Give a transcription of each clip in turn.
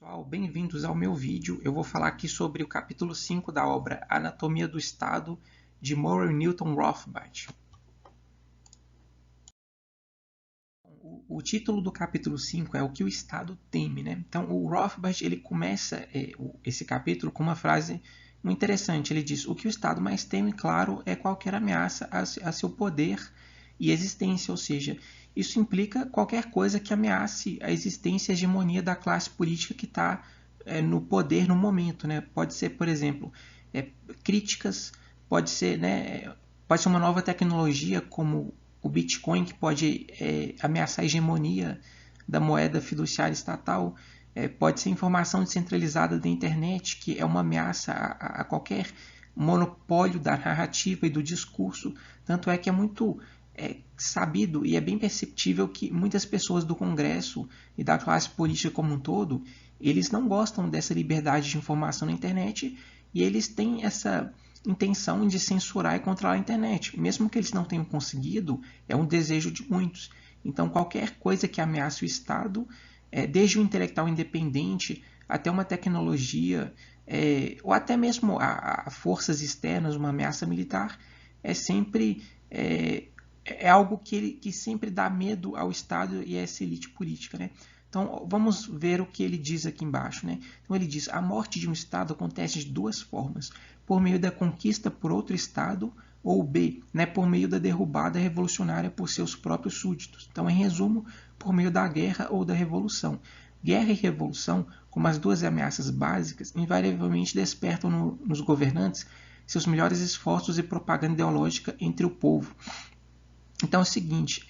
Pessoal, bem-vindos ao meu vídeo. Eu vou falar aqui sobre o capítulo 5 da obra Anatomia do Estado, de Murray Newton Rothbard. O título do capítulo 5 é O que o Estado teme, né? Então, o Rothbard ele começa esse capítulo com uma frase muito interessante. Ele diz: o que o Estado mais teme, claro, é qualquer ameaça a seu poder e existência, ou seja, isso implica qualquer coisa que ameace a existência e a hegemonia da classe política que está no poder no momento, né? Pode ser, por exemplo, críticas, pode ser uma nova tecnologia como o Bitcoin, que pode ameaçar a hegemonia da moeda fiduciária estatal, pode ser informação descentralizada da internet, que é uma ameaça a qualquer monopólio da narrativa e do discurso. Tanto é que é muito sabido e é bem perceptível que muitas pessoas do Congresso e da classe política como um todo, eles não gostam dessa liberdade de informação na internet e eles têm essa intenção de censurar e controlar a internet. Mesmo que eles não tenham conseguido, é um desejo de muitos. Então, qualquer coisa que ameace o Estado, desde o intelectual independente até uma tecnologia, ou até mesmo a forças externas, uma ameaça militar, é sempre algo que sempre dá medo ao Estado e a essa elite política, né? Então, vamos ver o que ele diz aqui embaixo, né? Então, ele diz: a morte de um Estado acontece de duas formas: por meio da conquista por outro Estado, ou B, por meio da derrubada revolucionária por seus próprios súditos. Então, em resumo, por meio da guerra ou da revolução. Guerra e revolução, como as duas ameaças básicas, invariavelmente despertam nos governantes seus melhores esforços e propaganda ideológica entre o povo. Então é o seguinte,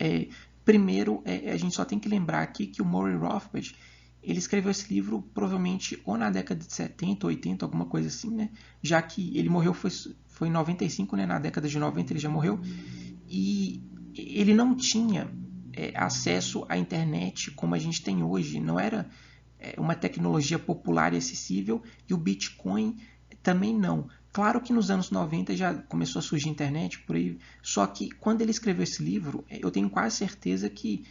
primeiro a gente só tem que lembrar aqui que o Murray Rothbard ele escreveu esse livro provavelmente ou na década de 70, 80, alguma coisa assim, né? Já que ele morreu foi em 95, né? Na década de 90 ele já morreu, e ele não tinha acesso à internet como a gente tem hoje, não era uma tecnologia popular e acessível, e o Bitcoin também não. Claro que nos anos 90 já começou a surgir internet por aí, só que quando ele escreveu esse livro, eu tenho quase certeza que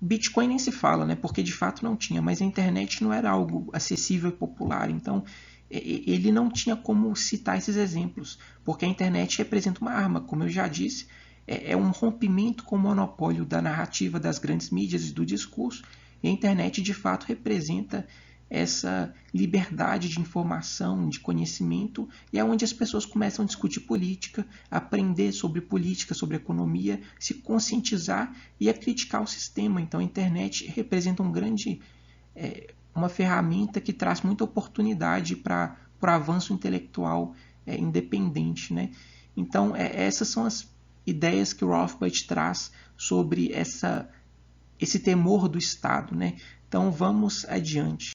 Bitcoin nem se fala, né? Porque de fato não tinha, mas a internet não era algo acessível e popular, então ele não tinha como citar esses exemplos, porque a internet representa uma arma, como eu já disse, é um rompimento com o monopólio da narrativa das grandes mídias e do discurso, e a internet de fato representa essa liberdade de informação, de conhecimento, e é onde as pessoas começam a discutir política, a aprender sobre política, sobre economia, se conscientizar e a criticar o sistema. Então a internet representa uma ferramenta que traz muita oportunidade para o avanço intelectual independente, né? Então essas são as ideias que o Rothbard traz sobre esse temor do Estado, né? Então vamos adiante.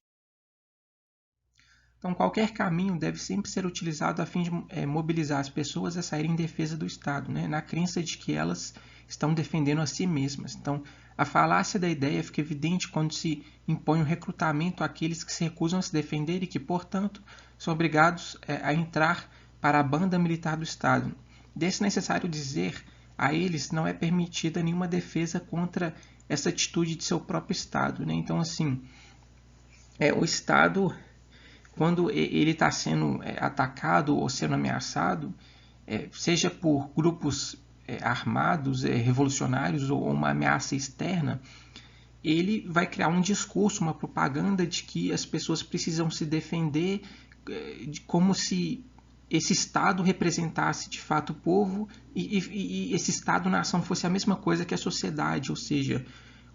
Então, qualquer caminho deve sempre ser utilizado a fim de mobilizar as pessoas a saírem em defesa do Estado, né? Na crença de que elas estão defendendo a si mesmas. Então, a falácia da ideia fica evidente quando se impõe o recrutamento àqueles que se recusam a se defender e que, portanto, são obrigados a entrar para a banda militar do Estado. Desnecessário dizer, a eles não é permitida nenhuma defesa contra essa atitude de seu próprio Estado, né? Então, assim, o Estado, quando ele está sendo atacado ou sendo ameaçado, seja por grupos armados, revolucionários ou uma ameaça externa, ele vai criar um discurso, uma propaganda de que as pessoas precisam se defender, como se esse Estado representasse de fato o povo e esse Estado-nação fosse a mesma coisa que a sociedade, ou seja,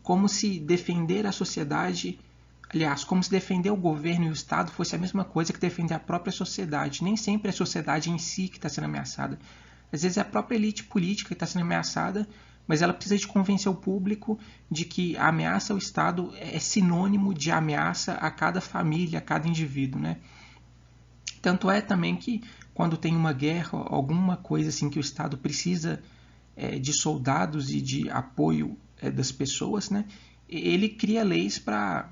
como se defender a sociedade, aliás, como se defender o governo e o Estado fosse a mesma coisa que defender a própria sociedade. Nem sempre é a sociedade em si que está sendo ameaçada. Às vezes é a própria elite política que está sendo ameaçada, mas ela precisa de convencer o público de que a ameaça ao Estado é sinônimo de ameaça a cada família, a cada indivíduo, né? Tanto é também que quando tem uma guerra, alguma coisa assim que o Estado precisa de soldados e de apoio das pessoas, né? Ele cria leis para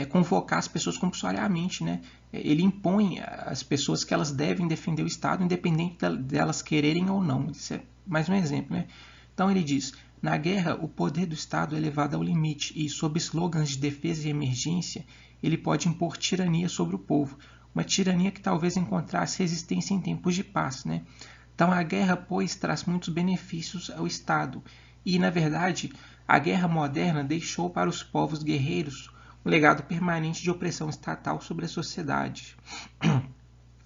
convocar as pessoas compulsoriamente, né? Ele impõe às pessoas que elas devem defender o Estado, independente delas quererem ou não. Isso é mais um exemplo, né? Então ele diz: Na guerra, o poder do Estado é levado ao limite e, sob slogans de defesa e emergência, ele pode impor tirania sobre o povo. Uma tirania que talvez encontrasse resistência em tempos de paz, né? Então a guerra, pois, traz muitos benefícios ao Estado. E, na verdade, a guerra moderna deixou para os povos guerreiros um legado permanente de opressão estatal sobre a sociedade.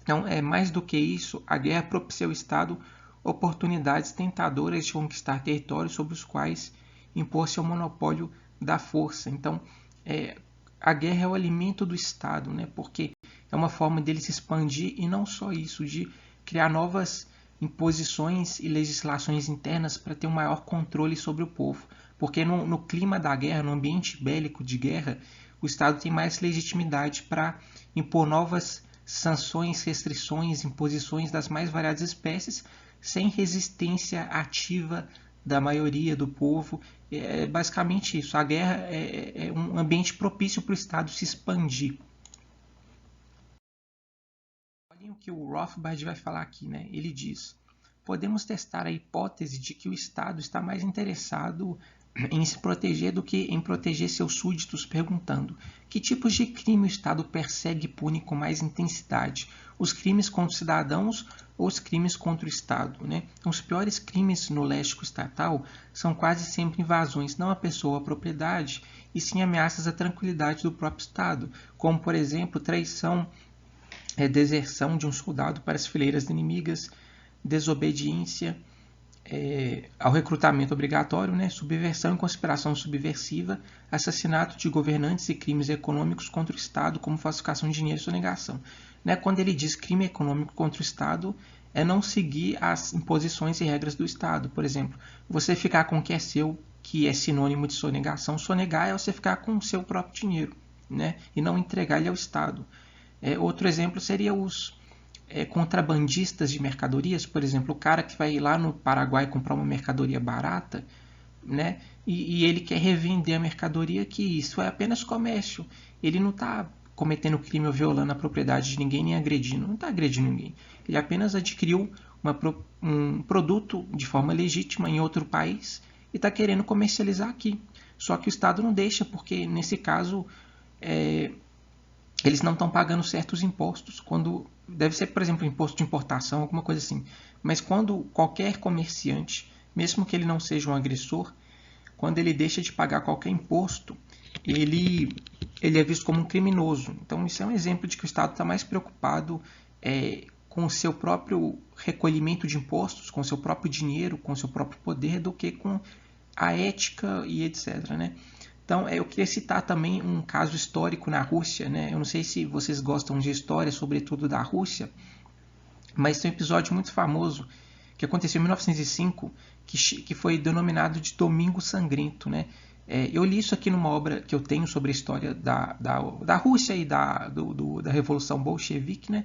Então, mais do que isso, a guerra propicia ao Estado oportunidades tentadoras de conquistar territórios sobre os quais impor seu monopólio da força. Então, a guerra é o alimento do Estado, né? Porque é uma forma dele se expandir e não só isso, de criar novas imposições e legislações internas para ter um maior controle sobre o povo. Porque no clima da guerra, no ambiente bélico de guerra, o Estado tem mais legitimidade para impor novas sanções, restrições, imposições das mais variadas espécies, sem resistência ativa da maioria do povo. É basicamente isso. A guerra é um ambiente propício para o Estado se expandir. Olhem o que o Rothbard vai falar aqui, né? Ele diz: podemos testar a hipótese de que o Estado está mais interessado em se proteger do que em proteger seus súditos, perguntando: que tipos de crime o Estado persegue e pune com mais intensidade? Os crimes contra os cidadãos ou os crimes contra o Estado, né? Os piores crimes no léxico estatal são quase sempre invasões, não à pessoa ou à propriedade, e sim ameaças à tranquilidade do próprio Estado, como, por exemplo, traição, deserção de um soldado para as fileiras inimigas, desobediência ao recrutamento obrigatório, né, subversão e conspiração subversiva, assassinato de governantes e crimes econômicos contra o Estado, como falsificação de dinheiro e sonegação. Né, quando ele diz crime econômico contra o Estado, é não seguir as imposições e regras do Estado. Por exemplo, você ficar com o que é seu, que é sinônimo de sonegação. Sonegar é você ficar com o seu próprio dinheiro, né, e não entregar ele ao Estado. Outro exemplo seria os contrabandistas de mercadorias, por exemplo, o cara que vai lá no Paraguai comprar uma mercadoria barata, né, e ele quer revender a mercadoria, que isso é apenas comércio. Ele não está cometendo crime ou violando a propriedade de ninguém, nem agredindo. Não está agredindo ninguém. Ele apenas adquiriu um produto de forma legítima em outro país e está querendo comercializar aqui. Só que o Estado não deixa, porque nesse caso eles não estão pagando certos impostos. Quando deve ser, por exemplo, imposto de importação, alguma coisa assim. Mas quando qualquer comerciante, mesmo que ele não seja um agressor, quando ele deixa de pagar qualquer imposto, ele é visto como um criminoso. Então isso é um exemplo de que o Estado está mais preocupado com o seu próprio recolhimento de impostos, com o seu próprio dinheiro, com o seu próprio poder, do que com a ética e etc., né? Então, eu queria citar também um caso histórico na Rússia, né? Eu não sei se vocês gostam de história, sobretudo da Rússia, mas tem um episódio muito famoso que aconteceu em 1905, que foi denominado de Domingo Sangrento, né? Eu li isso aqui numa obra que eu tenho sobre a história da Rússia e da Revolução Bolchevique, né?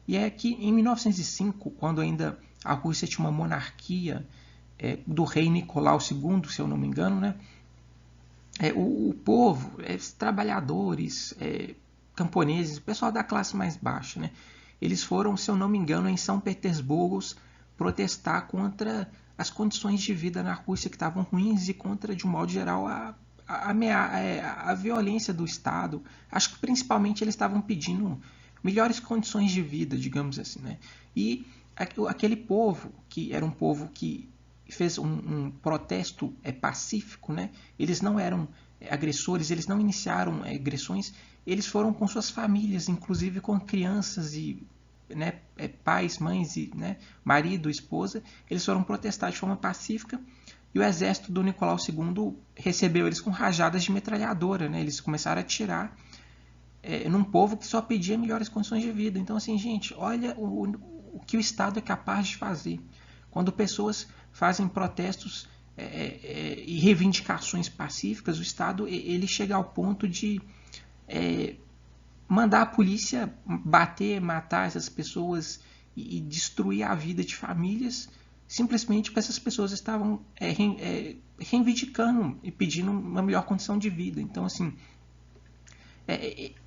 E é que em 1905, quando ainda a Rússia tinha uma monarquia do rei Nicolau II, se eu não me engano, né? O povo, trabalhadores, camponeses, o pessoal da classe mais baixa, né? Eles foram, se eu não me engano, em São Petersburgo protestar contra as condições de vida na Rússia que estavam ruins e contra, de um modo geral, a violência do Estado. Acho que principalmente eles estavam pedindo melhores condições de vida, digamos assim, né? E aquele povo, que era um povo que fez um protesto pacífico, né? Eles não eram agressores, eles não iniciaram agressões, eles foram com suas famílias, inclusive com crianças e, né, pais, mães, e, né, marido, esposa. Eles foram protestar de forma pacífica e o exército do Nicolau II recebeu eles com rajadas de metralhadora, né? Eles começaram a atirar num povo que só pedia melhores condições de vida. Então, assim, gente, olha o que o Estado é capaz de fazer. Quando pessoas fazem protestos e reivindicações pacíficas, o Estado ele chega ao ponto de mandar a polícia bater, matar essas pessoas e destruir a vida de famílias, simplesmente porque essas pessoas estavam reivindicando e pedindo uma melhor condição de vida. Então, assim,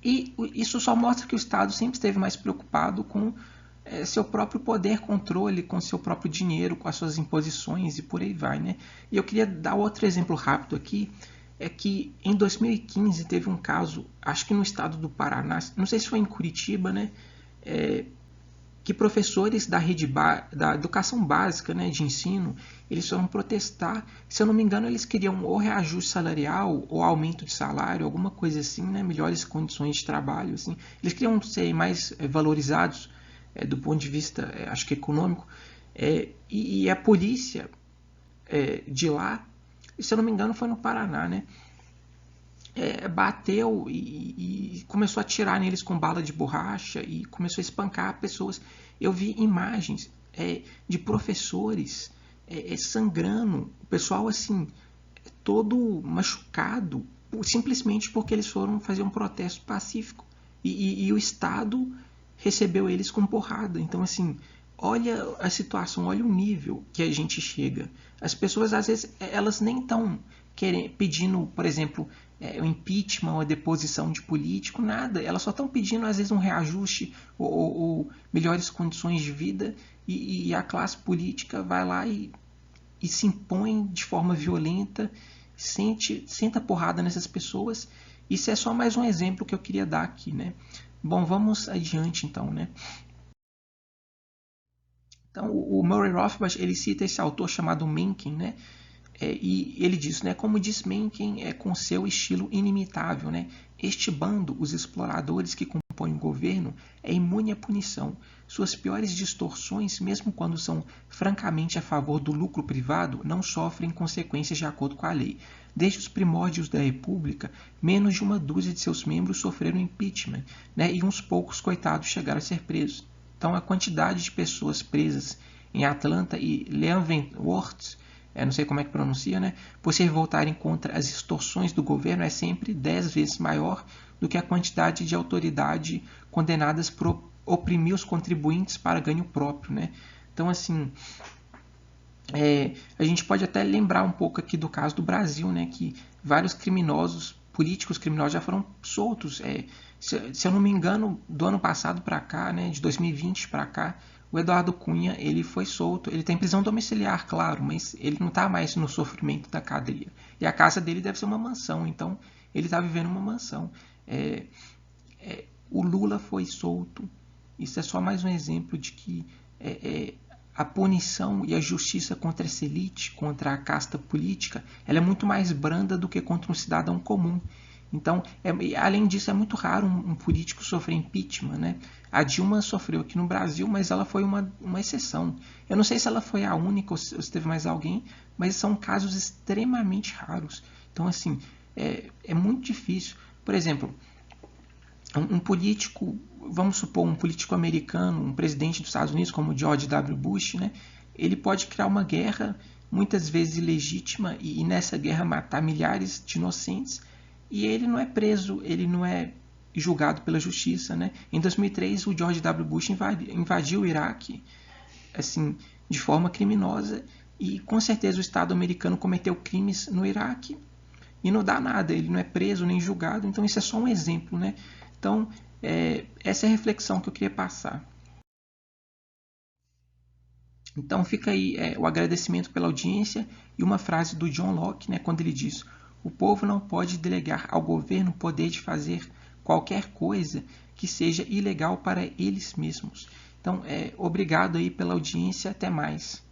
e isso só mostra que o Estado sempre esteve mais preocupado com seu próprio poder, controle com seu próprio dinheiro, com as suas imposições e por aí vai, né? E eu queria dar outro exemplo rápido aqui, é que em 2015 teve um caso, acho que no estado do Paraná, não sei se foi em Curitiba, né? Que professores da da educação básica, né, de ensino, eles foram protestar. Se eu não me engano, eles queriam ou reajuste salarial ou aumento de salário, alguma coisa assim, né, melhores condições de trabalho. Assim. Eles queriam ser mais valorizados do ponto de vista, acho que econômico. E a polícia de lá, se eu não me engano, foi no Paraná, né? Bateu e começou a atirar neles com bala de borracha e começou a espancar pessoas. Eu vi imagens de professores sangrando, o pessoal assim, todo machucado, simplesmente porque eles foram fazer um protesto pacífico. E o Estado recebeu eles com porrada. Então, assim, olha a situação, olha o nível que a gente chega. As pessoas, às vezes, elas nem estão pedindo, por exemplo, o impeachment ou a deposição de político, nada. Elas só estão pedindo, às vezes, um reajuste ou melhores condições de vida e a classe política vai lá e se impõe de forma violenta, senta porrada nessas pessoas. Isso é só mais um exemplo que eu queria dar aqui, né? Bom, vamos adiante então, né? Então, o Murray Rothbard, ele cita esse autor chamado Mencken, né? E ele diz, né, como diz Mencken, com seu estilo inimitável, né, este bando, os exploradores que compõem o governo, é imune à punição. Suas piores distorções, mesmo quando são francamente a favor do lucro privado, não sofrem consequências de acordo com a lei. Desde os primórdios da República, menos de uma dúzia de seus membros sofreram impeachment, né, e uns poucos coitados chegaram a ser presos. Então, a quantidade de pessoas presas em Atlanta e Leavenworth, não sei como é que pronuncia, né, por se revoltarem contra as extorsões do governo é sempre 10 vezes maior do que a quantidade de autoridade condenadas por oprimir os contribuintes para ganho próprio, né. Então, assim, a gente pode até lembrar um pouco aqui do caso do Brasil, né, que vários criminosos, políticos criminosos já foram soltos. Se eu não me engano, do ano passado para cá, né, de 2020 para cá, o Eduardo Cunha ele foi solto. Ele tem prisão domiciliar, claro, mas ele não está mais no sofrimento da cadeia. E a casa dele deve ser uma mansão, então ele está vivendo uma mansão. O Lula foi solto. Isso é só mais um exemplo de que a punição e a justiça contra essa elite, contra a casta política, ela é muito mais branda do que contra um cidadão comum. Então, além disso, é muito raro um político sofrer impeachment, né? A Dilma sofreu aqui no Brasil, mas ela foi uma exceção. Eu não sei se ela foi a única ou se teve mais alguém, mas são casos extremamente raros. Então, assim, é muito difícil. Por exemplo, um político, vamos supor, um político americano, um presidente dos Estados Unidos, como George W. Bush, né? Ele pode criar uma guerra, muitas vezes ilegítima, e nessa guerra matar milhares de inocentes, e ele não é preso, ele não é julgado pela justiça, né? Em 2003, o George W. Bush invadiu o Iraque, assim, de forma criminosa, e com certeza o Estado americano cometeu crimes no Iraque e não dá nada, ele não é preso nem julgado. Então isso é só um exemplo, né? Então essa é a reflexão que eu queria passar. Então fica aí o agradecimento pela audiência e uma frase do John Locke, né, quando ele diz: o povo não pode delegar ao governo o poder de fazer qualquer coisa que seja ilegal para eles mesmos. Então, obrigado aí pela audiência, até mais.